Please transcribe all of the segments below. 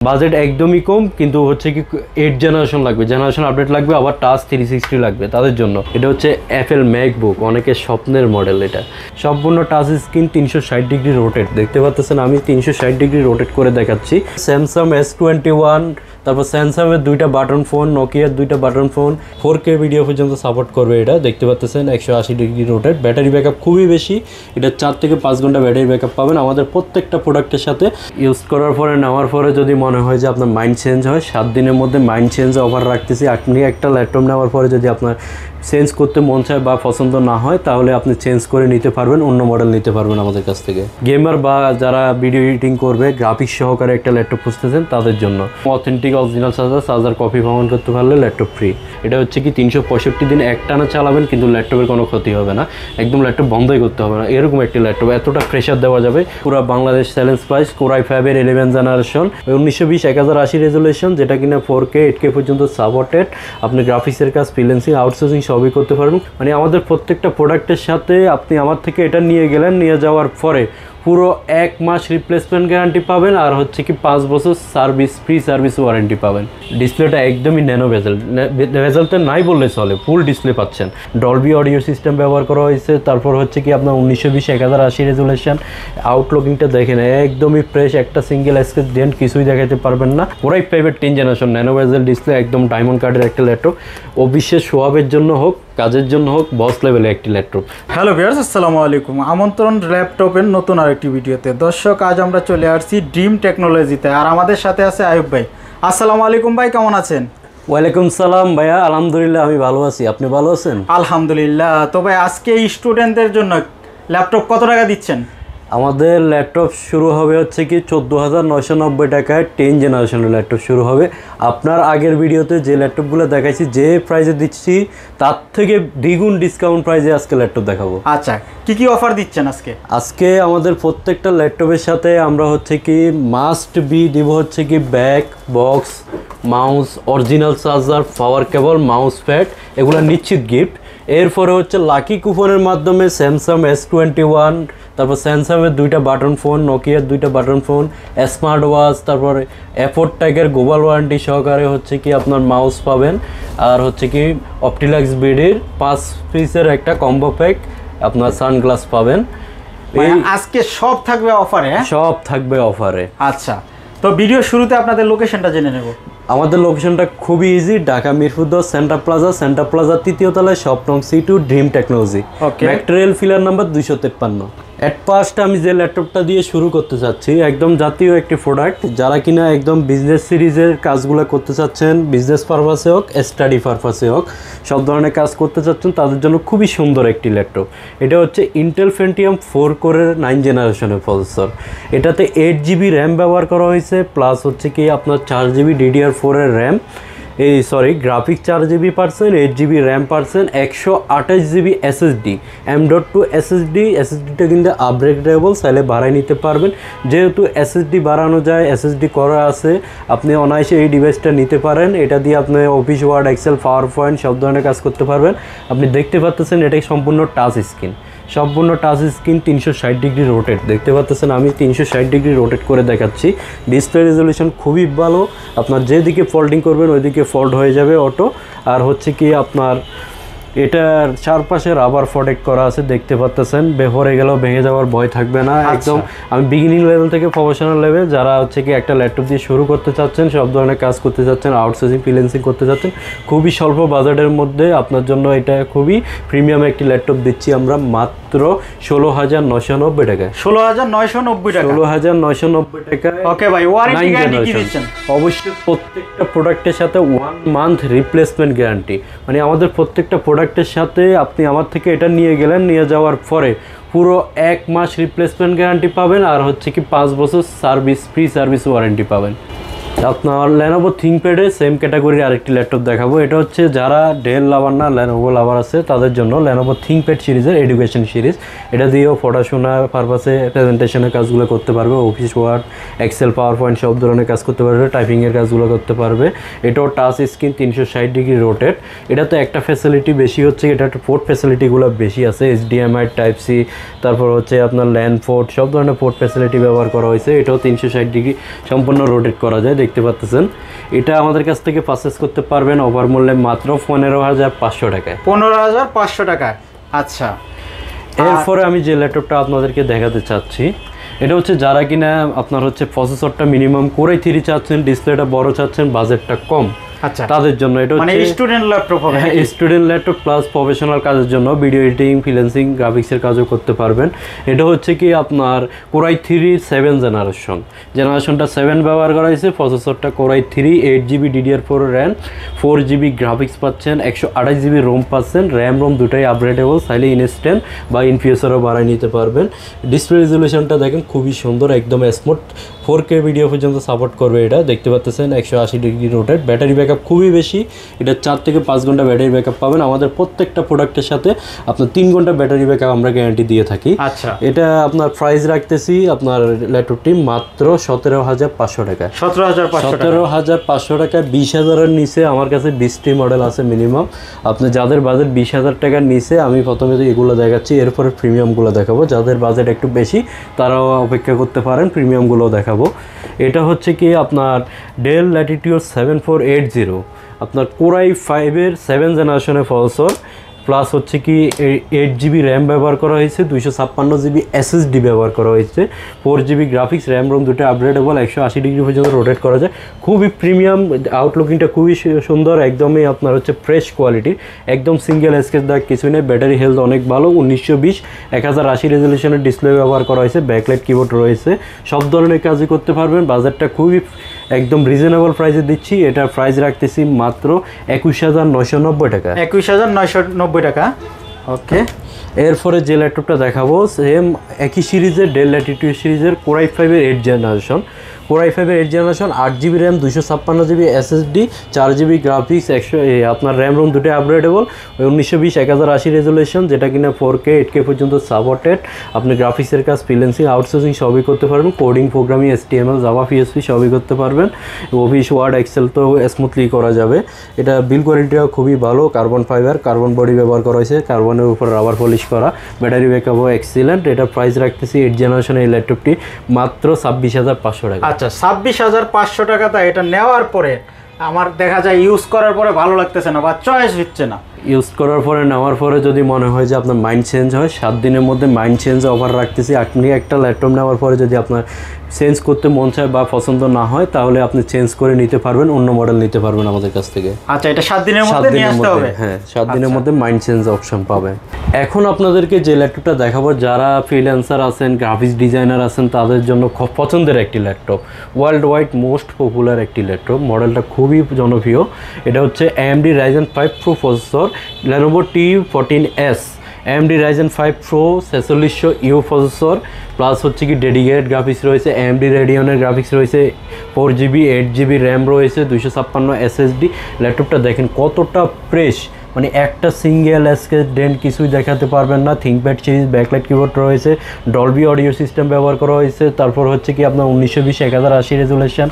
Budget একদমই কম, কিন্তু হচ্ছে কি 8 জেনারেশন লাগবে, জেনারেশন আপডেট লাগবে, আবার টাচ 360 লাগবে তাদের জন্য। এটা হচ্ছে অ্যাপেল ম্যাকবুক, অনেকের স্বপ্নের মডেল। এটা সম্পূর্ণ টাচ স্ক্রিন, 360 ডিগ্রি রোটেট, দেখতে পাচ্ছেন আমি 360 ডিগ্রি রোটেট করে দেখাচ্ছি। স্যামসাং S21, তারপর স্যামসাংয়ের 2টা বাটন ফোন, নোকিয়ার 2টা বাটন ফোন, 4K ভিডিও পর্যন্ত সাপোর্ট করবে। এটা দেখতে পাচ্ছেন 180 ডিগ্রি রোটেট। ব্যাটারি ব্যাকআপ খুবই বেশি, এটা 4 থেকে 5 ঘন্টা ব্যাটারি ব্যাকআপ পাবেন। আমাদের প্রত্যেকটা প্রোডাক্টের সাথে ইউজ করার পরে, নেওয়ার পরে যদি মনে হয় যে আপনার মাইন্ড চেঞ্জ হয়, 7 দিনের মধ্যে মাইন্ড চেঞ্জ অফার রাখতেছি। আপনি একটা ল্যাপটপ নেওয়ার পরে যদি আপনার চেঞ্জ করতে মন চায় বা পছন্দ না হয়, তাহলে আপনি চেঞ্জ করে নিতে পারবেন, অন্য মডেল নিতে পারবেন আমাদের কাছ থেকে। গেমার বা যারা ভিডিও এডিটিং করবে, গ্রাফিক্স সহকারে একটা ল্যাপটপ খুঁজতেছেন, তাদের জন্য অথেন্টিক অরিজিনাল চার্জার কপি প্রমাণ করতে পারলে ল্যাপটপ ফ্রি। এটা হচ্ছে কি 365 দিন একটানা চালাবেন, কিন্তু ল্যাপটপের কোনো ক্ষতি হবে না, একদম ল্যাপটপ বন্ধই করতে হবে না। এরকম একটি ল্যাপটপ, এতটা প্রেশার দেওয়া যাবে। পুরো বাংলাদেশ চ্যালেঞ্জ প্রাইস, কোরাই 5-এর 11 জেনারেশন, 1920 1080 রেজুলেশন, যেটা কিনা 4K 8K পর্যন্ত সাপোর্টেড। আপনি গ্রাফিক্সের কাজ, ফ্রিল্যান্সিং, আউটসোর্সিং সবই করতে পারবেন। মানে আমাদের প্রত্যেকটা প্রোডাক্টের সাথে আপনি আমার থেকে এটা নিয়ে গেলেন, নিয়ে যাওয়ার পরে পুরো 1 মাস রিপ্লেসমেন্ট গ্যারান্টি পাবেন, আর হচ্ছে কি 5 বছর সার্ভিস, ফ্রি সার্ভিস ওয়ারেন্টি পাবেন। ডিসপ্লেটা একদমই ন্যানো বেজেল, বেজেলটা নাই বললে চলে, ফুল ডিসপ্লে পাচ্ছেন। ডলবি অডিও সিস্টেম ব্যবহার করা হয়েছে। তারপর হচ্ছে কি আপনার 1920 1080 রেজুলেশন। আউটলুকিংটা দেখেন একদমই ফ্রেশ, একটা সিঙ্গেল স্ক্র্যাচ ডেন্ট কিছুই দেখাতে পারবেন না। ওরাই private 10 generation nano bezel display, একদম ডায়মন্ড কার্ডের একটা ল্যাপটপ। অফিসের শোয়াবের জন্য হোক, কাজের জন্য হোক, বস লেভেলে একটি ল্যাপটপ। হ্যালো ভিউয়ার্স, আসসালামু আলাইকুম। আমন্ত্রণ ল্যাপটপের নতুন আরেকটি ভিডিওতে। দর্শক, আজ আমরা চলে আসছি ড্রিম টেকনোলজিতে, আর আমাদের সাথে আছে আয়ুব ভাই। আসসালামু আলাইকুম ভাই, কেমন আছেন? ওয়ালাইকুম সালাম ভাইয়া, আলহামদুলিল্লাহ আমি ভালো আছি, আপনি ভালো আছেন? আলহামদুলিল্লাহ। তো ভাই, আজকে স্টুডেন্টদের জন্য ল্যাপটপ কত টাকা দিচ্ছেন? আমাদের ল্যাপটপ শুরু হবে হচ্ছে কি 14,990 টাকায় 10 জেনারেশনের ল্যাপটপ শুরু হবে। আপনার আগের ভিডিওতে যে ল্যাপটপগুলো দেখাইছি, যে প্রাইসে দিচ্ছি তার থেকে দ্বিগুণ ডিসকাউন্ট প্রাইসে আজকে ল্যাপটপ দেখাবো। আচ্ছা, কি অফার দিচ্ছেন আজকে? আজকে আমাদের প্রত্যেকটা ল্যাপটপের সাথে আমরা হচ্ছে কি মাস্ট বি দিব হচ্ছে কি back box, mouse, original charger, power cable, mouse pad, এগুলো নিশ্চিত গিফট। এরপরে হচ্ছে লাকি কুপনের মাধ্যমে স্যামসাং S21, তারপর স্যামসাংয়ের 2টা বাটন ফোন, নোকিয়ার 2টা বাটন ফোন, স্মার্ট ওয়াচ, তারপরে এফোর্ড ট্যাগের গ্লোবাল ওয়ারেন্টি সহকারে হচ্ছে কি আপনার মাউস পাবেন, আর হচ্ছে কি অপটিলাক্স বিডির 5 পিসের একটা কম্বো প্যাক, আপনার সানগ্লাস পাবেন। আজকে সব থাকবে অফারে? সব থাকবে অফারে। আচ্ছা, তো ভিডিও শুরুতে আপনাদের লোকেশনটা জেনে নেব। আমাদের লোকেশনটা খুবই easy, Dhaka Mirpur 10 centre plaza 3য় তলায়, শপ নং C2, dream technology, material filler number 253। At first আমি যে ল্যাপটপটা দিয়ে শুরু করতে চাচ্ছি, একদম জাতীয় একটি প্রোডাক্ট, যারা কিনা একদম বিজনেস সিরিজের কাজগুলো করতে চাচ্ছেন, বিজনেস পারপাসে হোক, স্টাডি পারপাসে হোক, সব ধরনের কাজ করতে চাচ্ছেন, তাদের জন্য খুবই সুন্দর একটি ল্যাপটপ। এটা হচ্ছে ইন্টেল পেন্টিয়াম 4 কোরের 9 জেনারেশনের প্রসেসর। এটাতে 8GB র্যাম ব্যবহার করা হয়েছে, প্লাস হচ্ছে কি আপনার 4GB DDR4 RAM, graphics 4GB পাচ্ছেন, 8GB র্যাম পাচ্ছেন, 128GB SSD, M.2 SSDটা কিন্তু আপগ্রেডেবল, চাইলে বাড়াই নিতে পারবেন। যেহেতু SSD বাড়ানো যায়, SSD করা আছে, আপনি অনায়াসে এই ডিভাইসটা নিতে পারেন। এটা দিয়ে আপনি Office, Word, Excel, PowerPoint সব ধরনের কাজ করতে পারবেন। আপনি দেখতে পাচ্ছেন এটাই সম্পূর্ণ টাচ স্ক্রিন, 360 ডিগ্রি রোটেট, দেখতে পাচ্ছেন আমি 360 ডিগ্রি রোটেট করে দেখাচ্ছি। ডিসপ্লে রেজলিউশন খুবই ভালো, আপনার যেদিকে ফোল্ডিং করবেন ওইদিকে ফোল্ড হয়ে যাবে অটো। আর হচ্ছে কি আপনার এটার চারপাশে রাবার প্রোটেক্ট করা আছে, দেখতে পাচ্ছেন, বেহরে গেলেও ভেঙে যাওয়ার ভয় থাকবে না। একদম আমি বিগিনিং লেভেল থেকে প্রফেশনাল লেভেল, যারা হচ্ছে কি একটা ল্যাপটপ দিয়ে শুরু করতে চাচ্ছেন, সব ধরনের কাজ করতে চাচ্ছেন, আউটসোর্সিং, ফ্রিল্যান্সিং করতে চাচ্ছেন, খুবই স্বল্প বাজেটের মধ্যে আপনার জন্য এটা খুবই প্রিমিয়াম একটি ল্যাপটপ দিচ্ছি আমরা মাত্র 16,990 টাকায়। 16,990 টাকা? 16,990 টাকায়। ওকে ভাই, ওয়ারেন্টি গ্যারান্টি কি দিচ্ছেন? অবশ্যই প্রত্যেকটা প্রোডাক্টের সাথে 1 মান্থ রিপ্লেসমেন্ট গ্যারান্টি। মানে আমাদের প্রত্যেকটা প্রোডাক্টের সাথে আপনি আমার থেকে এটা নিয়ে গেলেন, নিয়ে যাওয়ার পরে পুরো 1 মাস রিপ্লেসমেন্ট গ্যারান্টি পাবেন, আর হচ্ছে কি 5 বছর সার্ভিস, ফ্রি সার্ভিস ওয়ারেন্টি পাবেন। আপনার লেনোভো থিংকপ্যাডের সেম ক্যাটাগরির আরেকটি ল্যাপটপ দেখাবো। এটা হচ্ছে যারা ডেল লাভার না, লেনোভো লাভার আছে, তাদের জন্য লেনোভো থিংকপ্যাড সিরিজের এডুকেশন সিরিজ। এটা দিয়েও পড়াশোনা পারপাসে প্রেজেন্টেশনের কাজগুলো করতে পারবে, Office, Word, Excel, PowerPoint সব ধরনের কাজ করতে পারবে, টাইপিংয়ের কাজগুলো করতে পারবে। এটাও টাচ স্ক্রিন, 360 ডিগ্রি রোটেট। এটাতে একটা ফ্যাসিলিটি বেশি হচ্ছে, এটা পোর্ট ফ্যাসিলিটিগুলো বেশি আছে, HDMI, Type-C, তারপর হচ্ছে আপনার ল্যান্ড পোর্ট, সব ধরনের পোর্ট ফ্যাসিলিটি ব্যবহার করা হয়েছে। এটাও 360 ডিগ্রি সম্পূর্ণ রোটেট করা যায়, দেখতে পাচ্ছেন। এটা আমাদের কাছ থেকে পারচেস করতে পারবেন অফার মূল্যে মাত্র 15,500 টাকায়। 15,500 টাকায়। আচ্ছা, এরপরে আমি যে ল্যাপটপটা আপনাদেরকে দেখাতে চাচ্ছি, এটা হচ্ছে যারা কিনা আপনার হচ্ছে প্রসেসরটা মিনিমাম কোরাই 3 চাচ্ছেন, ডিসপ্লেটা বড় চাচ্ছেন, বাজেটটা কম, আচ্ছা, তাদের জন্য এটা মানে হচ্ছে স্টুডেন্ট ল্যাপটপ হবে। হ্যাঁ, স্টুডেন্ট ল্যাপটপ প্লাস প্রফেশনাল কাজের জন্য ভিডিও এডিটিং, ফ্রিল্যান্সিং, গ্রাফিক্সের কাজও করতে পারবেন। এটা হচ্ছে কি আপনার কোরাই 3 7 জেনারেশনটা 7 ব্যবহার করা হয়েছে। প্রসেসরটা core i 3 8GB DDR4 RAM, 4GB graphics পাচ্ছেন, 128GB রোম পাচ্ছেন, র্যাম রোম দুটাই আপগ্রেডেবল, চাইলে ইনস্ট্যান্ট বা ইন ফিউচারও বাড়াই নিতে পারবেন। ডিসপ্লে রেজলিউশনটা দেখেন খুবই সুন্দর, একদম স্মুথ, 4K ভিডিও পর্যন্ত সাপোর্ট করবে। এটা দেখতে পাচ্ছেন 180 ডিগ্রি রোটেট, ব্যাটারি ব্যাকআপ খুবই বেশি, এটা 4 থেকে 5 ঘন্টা ব্যাটারি ব্যাকআপ পাবেন। আমাদের প্রত্যেকটা প্রোডাক্টের সাথে আপনার 3 ঘন্টা ব্যাটারি ব্যাকআপ আমরা গ্যারান্টি দিয়ে থাকি। আচ্ছা, এটা আপনার প্রাইস রাখতেছি আপনার ল্যাপটপটি মাত্র 17,500 টাকা। 17,500 টাকা। 20,000-এর নিচে আমার কাছে 20টি মডেল আছে মিনিমাম। আপনি যাদের বাজেট 20,000 টাকার নিচে, আমি প্রথমে এগুলো দেখাচ্ছি, এরপরে প্রিমিয়ামগুলো দেখাবো। যাদের বাজেট একটু বেশি তারাও অপেক্ষা করতে পারেন, প্রিমিয়ামগুলোও দেখাবো। এটা হচ্ছে কি আপনার ডেল ল্যাটিটিউড 7480, আপনার কোরাই 5-এর 7 জেনারেশনের প্রসেসর, প্লাস হচ্ছে কি 8GB র্যাম ব্যবহার করা হয়েছে, 256GB SSD ব্যবহার করা হয়েছে, 4GB গ্রাফিক্স, র্যাম রোম দুটো আপগ্রেডেবল, 180 ডিগ্রি পর্যন্ত রোটেট করা যায়, খুবই প্রিমিয়াম। আউটলুকিংটা খুবই সুন্দর, একদমই আপনার হচ্ছে ফ্রেশ কোয়ালিটির, একদম সিঙ্গেল স্কেচ দাগ কিছুই নেই। ব্যাটারি হেলথ অনেক ভালো, 1920 1080 রেজলিউশনের ডিসপ্লে ব্যবহার করা হয়েছে, ব্যাকলাইট কিবোর্ড রয়েছে, সব ধরনের কাজই করতে পারবেন। বাজারটা খুবই একদম রিজনেবল প্রাইসে দিচ্ছি। এটার প্রাইস রাখতেছি মাত্র 21,990 টাকা। 21,990 টাকা। ওকে, এরপরে যে ল্যাপটপটা দেখাবো সেম একই সিরিজের, ডেল ল্যাটিটিউড সিরিজের কোরাই 5-এর 8 জেনারেশন, কোরাই 5-এর 8 generation, 8GB RAM, 256GB SSD, 4GB graphics, আপনার র্যাম রোম দুটোই আপগ্রেডেবল, 1920 1080 রেজলিউশন, যেটা কিনা 4K 8K পর্যন্ত সাপোর্টেড। আপনি গ্রাফিক্সের কাজ, ফ্রিল্যান্সিং, আউটসোর্সিং সবই করতে পারবেন, coding, programming, HTML, Java, PHP সবই করতে পারবেন। অফিস, ওয়ার্ড, এক্সেল তো স্মুথলি করা যাবে। এটা বিল কোয়ালিটিও খুবই ভালো, কার্বন ফাইবার, কার্বন বডি ব্যবহার করা হয়েছে, কার্বনের উপর রাবার পলিশ করা, ব্যাটারি ব্যাকআপও এক্সিলেন্ট। এটা প্রাইস রাখতেছি 8 জেনারেশনের এই ল্যাপটপটি মাত্র 26,500 টাকা। আচ্ছা, 26,500 টাকা। তা এটা নেওয়ার পরে আমার দেখা যায় ইউজ করার পরে ভালো লাগতেছে না বা চয়েস হচ্ছে না, ইউজ করার পরে নেওয়ার পরে যদি মনে হয় যে আপনার মাইন্ড চেঞ্জ হয়, 7 দিনের মধ্যে মাইন্ড চেঞ্জ অফার রাখতেছি। আপনি একটা ল্যাপটপ নেওয়ার পরে যদি আপনার চেঞ্জ করতে মন চায় বা পছন্দ না হয়, তাহলে আপনি চেঞ্জ করে নিতে পারবেন, অন্য মডেল নিতে পারবেন আমাদের কাছ থেকে। আচ্ছা, এটা 7 দিনের মধ্যে নিয়ে আসতে হবে। হ্যাঁ, 7 দিনের মধ্যে মাইন্ড চেঞ্জ অপশন পাবেন। এখন আপনাদেরকে যে ল্যাপটপটা দেখাবো, যারা ফ্রিল্যান্সার আছেন, গ্রাফিক্স ডিজাইনার আছেন, তাদের জন্য খুব পছন্দের একটি laptop, world wide most popular একটি ল্যাপটপ, মডেলটা খুবই জনপ্রিয়। এটা হচ্ছে AMD Ryzen 5 Pro processor, Lenovo T14S, AMD Ryzen 5 Pro 4600U processor, plus হচ্ছে কি ডেডিকেটেড গ্রাফিক্স রয়েছে, AMD Radeon-এর গ্রাফিক্স রয়েছে, 4GB 8GB র্যাম রয়েছে, 256 SSD। ল্যাপটপটা দেখেন কতটা ফ্রেশ, মানে একটা সিঙ্গেল স্কেচ ডেন্ট কিছুই দেখাতে পারবেন না। থিংকপ্যাড সিরিজ, ব্যাকলাইট কিবোর্ড রয়েছে, ডলবি অডিও সিস্টেম ব্যবহার করা হয়েছে। তারপর হচ্ছে কি আপনার 1920 1080 রেজুলেশন।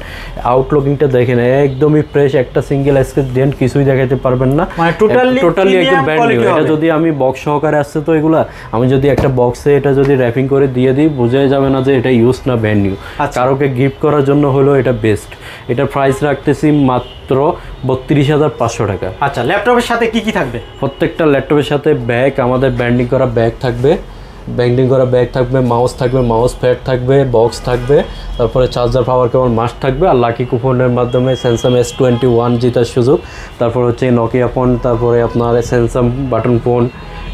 আউটলুকিংটা দেখেন একদমই ফ্রেশ, একটা সিঙ্গেল স্কেচ ডেন্ট কিছুই দেখাতে পারবেন না, মানে টোটালি একদম ব্র্যান্ড নিউ। এটা যদি আমি বক্স সহকারে আসছে তো এগুলা, আমি যদি একটা বক্সে এটা যদি র্যাপিং করে দিয়ে দিই, বোঝাই যাবে না যে এটা ইউজ না ব্র্যান্ড নিউ। কারোকে গিফট করার জন্য হলো এটা বেস্ট। এটা প্রাইস রাখতেছি মাত্র 32,500 টাকা। আচ্ছা, ল্যাপটপের সাথে কি কি থাকবে? প্রত্যেকটা ল্যাপটপের সাথে ব্যাগ, আমাদের ব্র্যান্ডিং করা ব্যাগ থাকবে, মাউস থাকবে, মাউস প্যাড থাকবে, বক্স থাকবে, তারপরে চার্জার, পাওয়ার কেবল মাস্ট থাকবে, আর লাকি কুপনের মাধ্যমে স্যামসাং S21 জেতার সুযোগ। তারপর হচ্ছে নকিয়া ফোন, তারপরে আপনার স্যামসাং বাটন ফোন,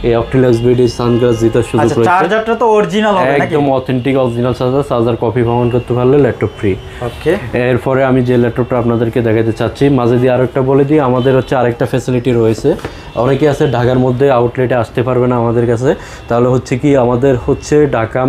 এই অপটিলাক্স ভিডি সানগ্লাস জেতার সুযোগ রয়েছে। চার্জারটা তো অরিজিনাল হবে নাকি? একদম অথেন্টিক অরিজিনাল চার্জার কপি প্রমাণ করতে পারলে ল্যাপটপ ফ্রি। ওকে, এরপরে আমি যে ল্যাপটপটা আপনাদেরকে দেখাতে চাচ্ছি, মাঝে দিয়ে আরেকটা বলে দিই, আমাদের হচ্ছে আরেকটা ফ্যাসিলিটি রয়েছে। অনেকে আছে ঢাকার মধ্যে আউটলেটে আসতে পারবে না আমাদের কাছে, তাহলে হচ্ছে কি আমাদের হচ্ছে ঢাকা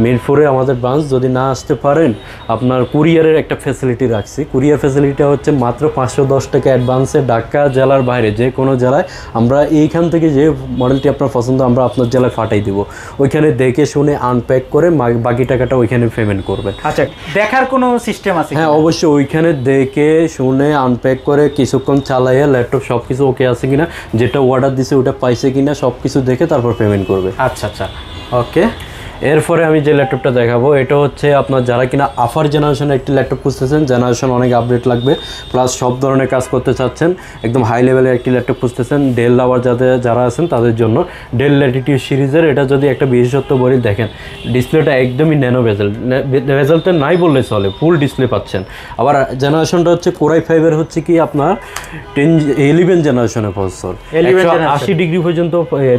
মিরপুরে আমাদের ব্রাঞ্চ, যদি না আসতে পারেন আপনার কুরিয়ারের একটা ফ্যাসিলিটি রাখছি। কুরিয়ার ফ্যাসিলিটিটা হচ্ছে মাত্র 510 টাকা অ্যাডভান্সে, ঢাকা জেলার বাইরে যে কোনো জেলায় আমরা এইখান থেকে যে মডেলটি আপনার পছন্দ আমরা আপনার জেলায় পাঠাই দিব, ওইখানে দেখে শুনে আনপ্যাক করে বাকি টাকাটা ওইখানে পেমেন্ট করবেন। আচ্ছা, দেখার কোনো সিস্টেম আছে? হ্যাঁ, অবশ্যই ওইখানে দেখে শুনে আনপ্যাক করে কিছুক্ষণ চালাইয়া ল্যাপটপ সব কিছু ওকে আছে কিনা, যেটা অর্ডার দিছে ওটা পাইছে কিনা, সব কিছু দেখে তারপর পেমেন্ট করবে। আচ্ছা আচ্ছা, ওকে। এরপরে আমি যে ল্যাপটপটা দেখাবো এটা হচ্ছে আপনার যারা কিনা আফার জেনারেশনের একটি ল্যাপটপ খুঁজতেছেন, জেনারেশন অনেক আপডেট লাগবে প্লাস সব ধরনের কাজ করতে চাচ্ছেন, একদম হাই লেভেলের একটি ল্যাপটপ খুঁজতেছেন, ডেল লাভার যারা আছেন তাদের জন্য ডেল ল্যাটিটিউড সিরিজের এটা যদি একটা বিশেষত্ব বলি দেখেন, ডিসপ্লেটা একদমই ন্যানো ভেজেলতে নাই বললে চলে, ফুল ডিসপ্লে পাচ্ছেন। আবার জেনারেশনটা হচ্ছে কোরাই 5-এর হচ্ছে কি আপনার 11 জেনারেশনের প্রসেসর, 80 ডিগ্রি পর্যন্ত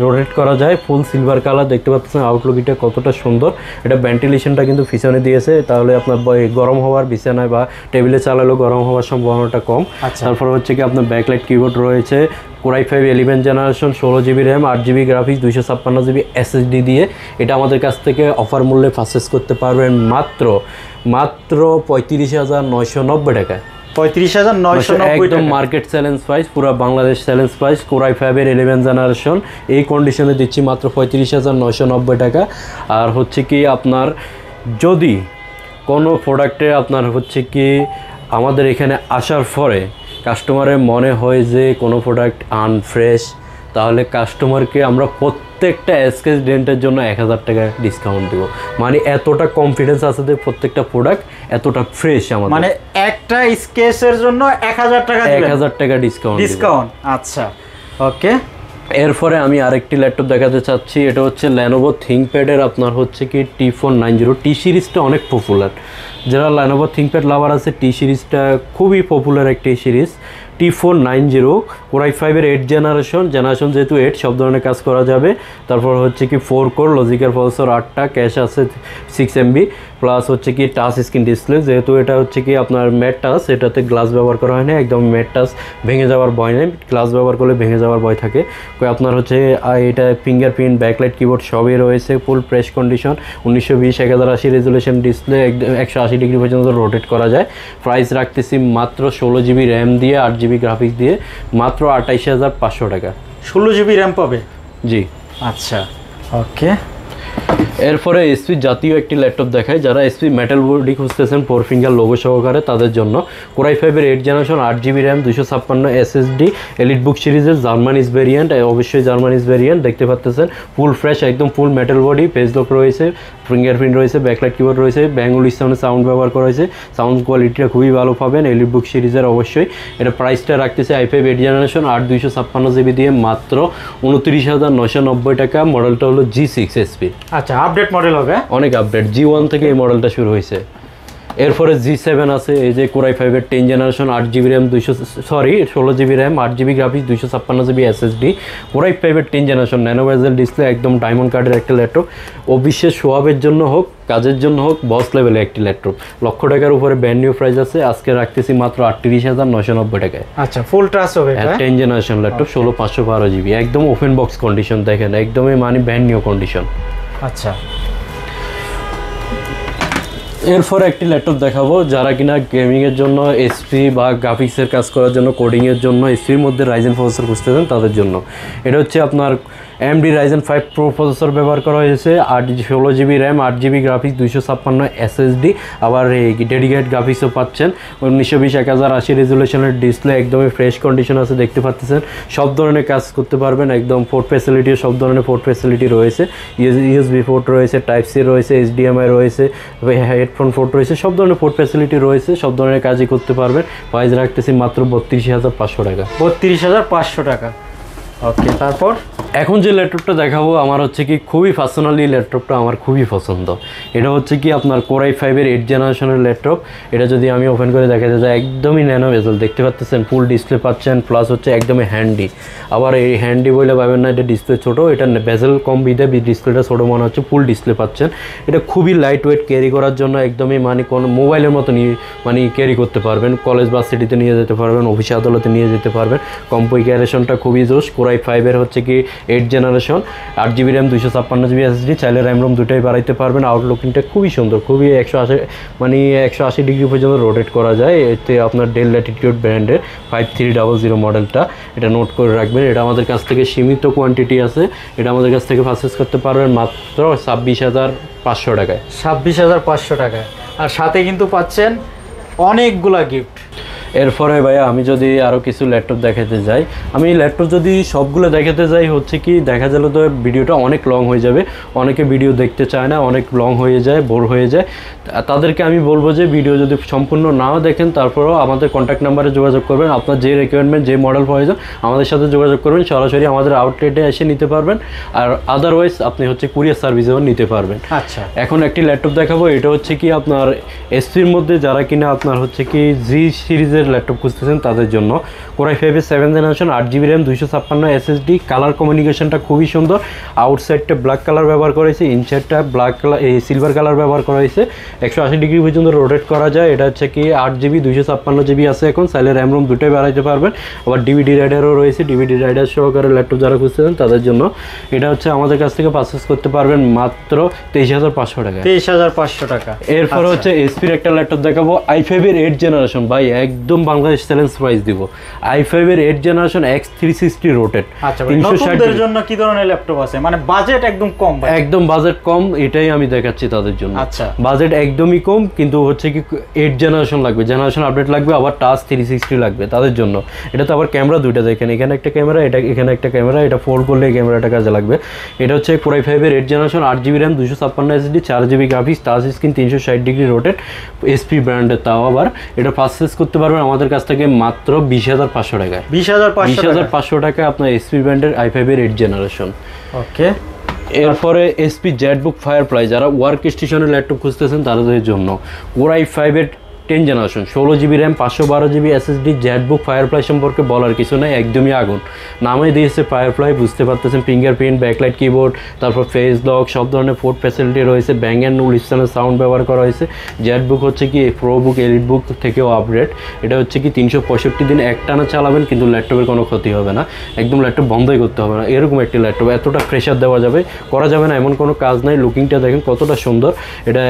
রোটেট করা যায়, ফুল সিলভার কালার দেখতে পাচ্ছেন। আউটলুক এটা কতটা সুন্দর, এটা ভেন্টিলেশনটা কিন্তু পিছনে দিয়েছে, তাহলে আপনার গরম হওয়ার বিছানায় বা টেবিলে চালালেও গরম হওয়ার সম্ভাবনাটা কম। তারপর হচ্ছে কি আপনার ব্যাকলাইট কিবোর্ড রয়েছে, core i 5 11 generation, 16 GB RAM, 8 GB graphics, 256 GB SSD দিয়ে এটা আমাদের কাছ থেকে অফার মূল্যে পারচেজ করতে পারবেন মাত্র 35,990 টাকায়। 35,990 একদম মার্কেট চ্যালেঞ্জ প্রাইস, পুরো বাংলাদেশ চ্যালেঞ্জ প্রাইস। কোরাই 5-এর 11 জেনারেশন এই কন্ডিশনে দিচ্ছি মাত্র 35,990 টাকা। আর হচ্ছে কি আপনার যদি কোনো প্রোডাক্টে আপনার হচ্ছে কি আমাদের এখানে আসার পরে কাস্টমারের মনে হয় যে কোনো প্রোডাক্ট আনফ্রেশ, তাহলে কাস্টমারকে আমরা প্রত্যেকটা স্কেচ ডেন্টের জন্য 1000 টাকা ডিসকাউন্ট দেবো। মানে এতটা কনফিডেন্স আছে যে প্রত্যেকটা প্রোডাক্ট এতটা ফ্রেশ আমাদের, মানে একটা স্কেচের জন্য 1000 টাকা দিবেন, 1000 টাকা ডিসকাউন্ট। আচ্ছা ওকে। এরপরে আমি আরেকটি ল্যাপটপ দেখাতে চাচ্ছি, এটা হচ্ছে Lenovo ThinkPad-এর আপনার হচ্ছে কি T490। টি সিরিজটা অনেক পপুলার, যারা Lenovo ThinkPad লাভার আছে টি সিরিজটা খুবই পপুলার একটি সিরিজ। T490 কোরাই 5-এর 8 জেনারেশন যেহেতু 8 সব ধরনের কাজ করা যাবে। তারপর হচ্ছে কি 4 কোর লজিকের প্রসেসর, 8টা ক্যাশ আছে 6 MB, প্লাস হচ্ছে কি টাচ স্ক্রিন ডিসপ্লে, যেহেতু এটা হচ্ছে কি আপনার ম্যাট টাচ, এটাতে গ্লাস ব্যবহার করা হয় না, একদম ম্যাট টাচ, ভেঙে যাওয়ার ভয় নেই, গ্লাস ব্যবহার করলে ভেঙে যাওয়ার ভয় থাকে। আপনার হচ্ছে এটা ফিঙ্গারপ্রিন্ট, ব্যাকলাইট কিবোর্ড সবই রয়েছে, full fresh condition, 1920 1080 resolution display, 180 degree পর্যন্ত রোটেট করা যায়। প্রাইস রাখতেছি মাত্র 16 জিবি র্যাম দিয়ে, 8 জিবি গ্রাফিক্স দিয়ে মাত্র 28,500 টাকা। 16 জিবি র্যাম পাবে? জি। আচ্ছা ওকে। এরপরে এসপি জাতীয় একটি ল্যাপটপ দেখায়, যারা এসপি মেটাল বডি খুঁজতেছেন 4 ফিঙ্গার লোগো সহকারে তাদের জন্য কোরাই 5-এর 8 generation, 8 GB RAM, 256 SSD, EliteBook সিরিজের জার্মানিজ ভেরিয়েন্ট, অবশ্যই জার্মানিজ ভেরিয়েন্ট দেখতে পাচ্ছেন, ফুল ফ্রেশ একদম ফুল মেটাল বডি, পেজ লক রয়েছে, ফিঙ্গারপ্রিন্ট রয়েছে, ব্যাকলাইট কিবোর্ড রয়েছে, ব্যাঙ্গল স্টাউনের সাউন্ড ব্যবহার করা হয়েছে, সাউন্ড কোয়ালিটিটা খুবই ভালো পাবেন এলিট বুক সিরিজের অবশ্যই। এটা প্রাইসটা রাখতেছে i5 8 জেনারেশন 8 256 জিবি দিয়ে মাত্র 29,990 টাকা। মডেলটা হলো G6SP। আচ্ছা আপডেট মডেল হবে, অনেক আপডেট, G1 থেকে এই মডেলটা শুরু হয়েছে। এরপরে G7 আছে, এই যে কোরাই 5-এর 10 generation, 8 GB RAM 16 GB RAM, 8 GB graphics, 256 GB SSD, Core i 5-এর 10 জেনারেশন, ন্যানো বেজেল ডিসপ্লে, একদম ডায়মন্ড কার্ডের একটা ল্যাপটপ, অবিশ্বাস সোয়াবের জন্য হোক, কাজের জন্য হোক, বস লেভেলে একটি ল্যাপটপ, লক্ষ টাকার উপরে ব্র্যান্ড নিউ প্রাইস আছে, আজকে রাখতেছি মাত্র 38,990 টাকায়। আচ্ছা ফুল ট্রাস্ট হবে, 10 জেনারেশন ল্যাপটপ, 16/512 জিবি, একদম ওপেন বক্স কন্ডিশন, দেখেন একদমই মানে ব্র্যান্ড নিউ কন্ডিশন। আচ্ছা এরপর একটি ল্যাপটপ দেখাবো যারা কিনা গেমিংয়ের জন্য এসপি বা গ্রাফিক্সের কাজ করার জন্য, কোডিংয়ের জন্য এসপির মধ্যে রাইজেন প্রসেসর খুঁজতেছেন তাদের জন্য। এটা হচ্ছে আপনার AMD Ryzen 5 Pro প্রসেসর ব্যবহার করা হয়েছে, 16 GB RAM, 8 GB graphics, 256 SSD, আবার এই ডেডিকেটেড গ্রাফিক্সও পাচ্ছেন, 1920 1080 রেজুলেশনের ডিসপ্লে, একদমই ফ্রেশ কন্ডিশন আছে দেখতে পাচ্ছেন, সব ধরনের কাজ করতে পারবেন, একদম পোর্ট ফ্যাসিলিটি, সব ধরনের পোর্ট ফ্যাসিলিটি রয়েছে, ইউএসবি পোর্ট রয়েছে, টাইপ সি রয়েছে, HDMI রয়েছে, হেডফোন পোর্ট রয়েছে, সব ধরনের পোর্ট ফ্যাসিলিটি রয়েছে, সব ধরনের কাজই করতে পারবেন। প্রাইস রাখতেছি মাত্র 32,500 টাকা। 32,500 টাকা। ওকে, তারপর এখন যে ল্যাপটপটা দেখাবো আমার হচ্ছে কি খুবই পার্সোনালি ল্যাপটপটা আমার খুবই পছন্দ। এটা হচ্ছে কি আপনার কোরাই 5-এর 8 জেনারেশনের ল্যাপটপ। এটা যদি আমি ওপেন করে দেখাতে যাই একদমই ন্যানো বেজেল দেখতে পাচ্ছেন, ফুল ডিসপ্লে পাচ্ছেন, প্লাস হচ্ছে একদমই হ্যান্ডি। আবার এই হ্যান্ডি বলে পাবেন না, এটা ডিসপ্লে ছোটো, এটা বেজেল কম বিধে ডিসপ্লেটা ছোটো মনে হচ্ছে, ফুল ডিসপ্লে পাচ্ছেন। এটা খুবই লাইট ওয়েট, ক্যারি করার জন্য একদমই মানে কোনো মোবাইলের মতো মানে ক্যারি করতে পারবেন, কলেজ বা সিটিতে নিয়ে যেতে পারবেন, অফিসে আদালতে নিয়ে যেতে পারবেন। কনফিগারেশনটা খুবই জোশ। কোরাই 5-এর হচ্ছে কি 8 generation, 8 GB RAM, 256 GB SSD, চাইলে র্যাম রোম দুটাই বাড়াইতে পারবেন। আউটলুকিংটা খুবই সুন্দর, খুবই 180 ডিগ্রি পর্যন্ত রোটেট করা যায়। এতে আপনার ডেল ল্যাটিটিউড ব্র্যান্ডের 5300 মডেলটা, এটা নোট করে রাখবেন। এটা আমাদের কাছ থেকে সীমিত কোয়ান্টিটি আছে, এটা আমাদের কাছ থেকে পারচেজ করতে পারবেন মাত্র 26,500 টাকায়। 26,500 টাকায়, আর সাথে কিন্তু পাচ্ছেন অনেকগুলা গিফট। এরপরে ভাইয়া আমি যদি আরও কিছু ল্যাপটপ দেখাতে যাই, আমি ল্যাপটপ যদি সবগুলো দেখাতে যাই হচ্ছে কি দেখা গেল তো ভিডিওটা অনেক লং হয়ে যাবে। অনেকে ভিডিও দেখতে চায় না, অনেক লং হয়ে যায়, বোর হয়ে যায়। তাদেরকে আমি বলবো যে ভিডিও যদি সম্পূর্ণ নাও দেখেন তারপরেও আমাদের কন্ট্যাক্ট নাম্বারে যোগাযোগ করবেন। আপনার যে রিকোয়ারমেন্ট, যে মডেল প্রয়োজন আমাদের সাথে যোগাযোগ করবেন, সরাসরি আমাদের আউটলেটে এসে নিতে পারবেন। আর আদারওয়াইজ আপনি হচ্ছে কুরিয়ার সার্ভিসেও নিতে পারবেন। আচ্ছা, এখন একটি ল্যাপটপ দেখাবো, এটা হচ্ছে কি আপনার এসপির মধ্যে যারা কিনা আপনার হচ্ছে কি জি সিরিজের ল্যাপটপ খুঁজতেছেন তাদের জন্য। কোরাই 5-এর 7th generation, 8GB RAM, 256 SSD, colour কমিউনিকেশনটা খুবই সুন্দর। আউটসাইডটা ব্ল্যাক কালার ব্যবহার করা হয়েছে, ইনসাইডটা ব্ল্যাক কালার সিলভার কালার ব্যবহার করা হয়েছে। 180 ডিগ্রি পর্যন্ত রোটেট করা যায়। এটা হচ্ছে কি 8GB 256GB আছে এখন, চাইলে র্যাম রোম দুটোই বাড়াইতে পারবেন। আবার ডিভিডি রাইডারও রয়েছে, ডিভিডি রাইডার সহকারে ল্যাপটপ যারা খুঁজতেছেন তাদের জন্য। এটা হচ্ছে আমাদের কাছ থেকে পারচেস করতে পারবেন মাত্র 23,500 টাকা। 23,500 টাকা। এরপর হচ্ছে এসপির একটা ল্যাপটপ দেখাবো, i5-এর 8th জেনারেশন। ভাই একদম বাংলাদেশ চ্যালেঞ্জ প্রাইস দিব। i5-এর 8th জেনারেশন X360 রোটেট। আচ্ছা, 360 জন্য কি ধরনের ল্যাপটপ আছে? মানে বাজেট একদম কম ভাই। একদম বাজেট কম, এটাই আমি দেখাচ্ছি তাদের জন্য। আচ্ছা, বাজেট একদমই কম, কিন্তু হচ্ছে কি 8th জেনারেশন লাগবে, জেনারেশন আপডেট লাগবে, আবার টাচ 360 লাগবে তাদের জন্য। এটা তো আবার ক্যামেরা দুইটা দেখেন, এখানে একটা ক্যামেরা, এটা এখানে একটা ক্যামেরা, এটা ফোল্ড করলে এই ক্যামেরাটা কাজে লাগবে। এটা হচ্ছে কোরাই 5-এর 8th generation, 8GB RAM, 256 SSD, 4GB graphics, touch screen, 360 degree rotate, HP ব্র্যান্ডের। তাও আবার এটা পারচেস করতে পারবেন আমাদের কাছ থেকে মাত্র 20,500 টাকায়। 20,500 টাকায় আপনার এসপি ব্র্যান্ডের i5-এর 8th জেনারেশন। ওকে। এরপরে এসপি জেটবুক ফায়ারফ্লাই, যারা ওয়ার্ক স্টেশনের ল্যাপটপ খুঁজতেছেন তাদের জন্য। কোরাই 5-এর 10th generation, 16GB RAM, 512GB SSD, ZBook Firefly সম্পর্কে বলার কিছু নেই, একদমই আগুন। নামে দিয়েছে ফায়ারফ্লাই, বুঝতে পারতেছেন। ফিঙ্গারপ্রিন্ট, ব্যাকলাইট কিবোর্ড, তারপর ফেস লক, সব ধরনের পোর্ট ফ্যাসিলিটি রয়েছে। ব্যাং অ্যান্ড উলিপসনের সাউন্ড ব্যবহার করা হয়েছে। জেটবুক হচ্ছে কি প্রো বুক, এলিট বুক থেকেও আপডেট। এটা হচ্ছে কি 365 দিন একটানা চালাবেন, কিন্তু ল্যাপটপের কোনো ক্ষতি হবে না, একদম ল্যাপটপ বন্ধই করতে হবে না। এরকম একটি ল্যাপটপ, এতটা প্রেশার দেওয়া যাবে, করা যাবে না এমন কোনো কাজ নাই। লুকিংটা দেখেন কতটা সুন্দর। এটা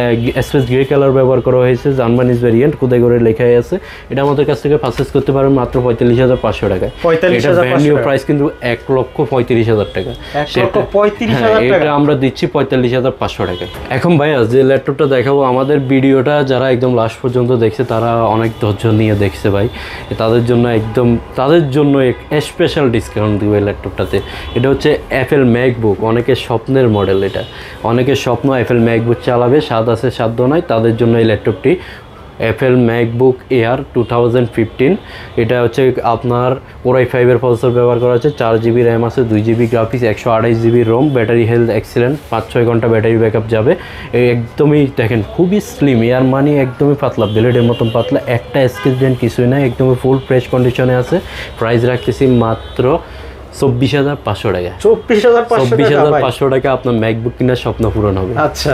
স্পেস গ্রে কালার ব্যবহার করা হয়েছে, জার্মানিজ ভ্যারিয়েন্ট, খুদে করে লেখাই আছে। এটা আমাদের কাছ থেকে পারচেস করতে পারবেন মাত্র 45,500 টাকায়। এটা ব্র্যান্ড নিউ প্রাইস কিন্তু 1,35,000 টাকা। এটা আমরা দিচ্ছি 45,500 টাকায়। এখন ভাইয়া যে ল্যাপটপটা দেখাবো, আমাদের ভিডিওটা যারা একদম লাস্ট পর্যন্ত দেখছে তারা অনেক ধৈর্য নিয়ে দেখছে ভাই, তাদের জন্য একদম স্পেশাল ডিসকাউন্ট দিব এই ল্যাপটপটাতে। এটা হচ্ছে অ্যাপেল ম্যাকবুক, অনেকের স্বপ্নের মডেল। এটা অনেকের স্বপ্ন অ্যাপেল ম্যাকবুক চালাবে, স্বাদ আছে সাধ্য নয়, তাদের জন্য এই ল্যাপটপটি। Apple MacBook air 2015। এটা হচ্ছে আপনার কোরাই 5-এর প্রসেসর ব্যবহার করা হচ্ছে, 4GB RAM আছে, 2GB graphics, 128GB ROM, battery health excellent, 5-6 ঘন্টা ব্যাটারি ব্যাকআপ যাবে। একদমই দেখেন খুবই স্লিম, এয়ার মানে একদমই পাতলা, ব্লেডের মতন পাতলা, একটা স্কেচ ডেন্ট কিছুই নাই, একদমই ফুল ফ্রেশ কন্ডিশনে আছে। প্রাইস রাখতেছি মাত্র 24,500 টাকা। 24,500 টাকা আপনার ম্যাকবুক কেনার স্বপ্ন পূরণ হবে। আচ্ছা।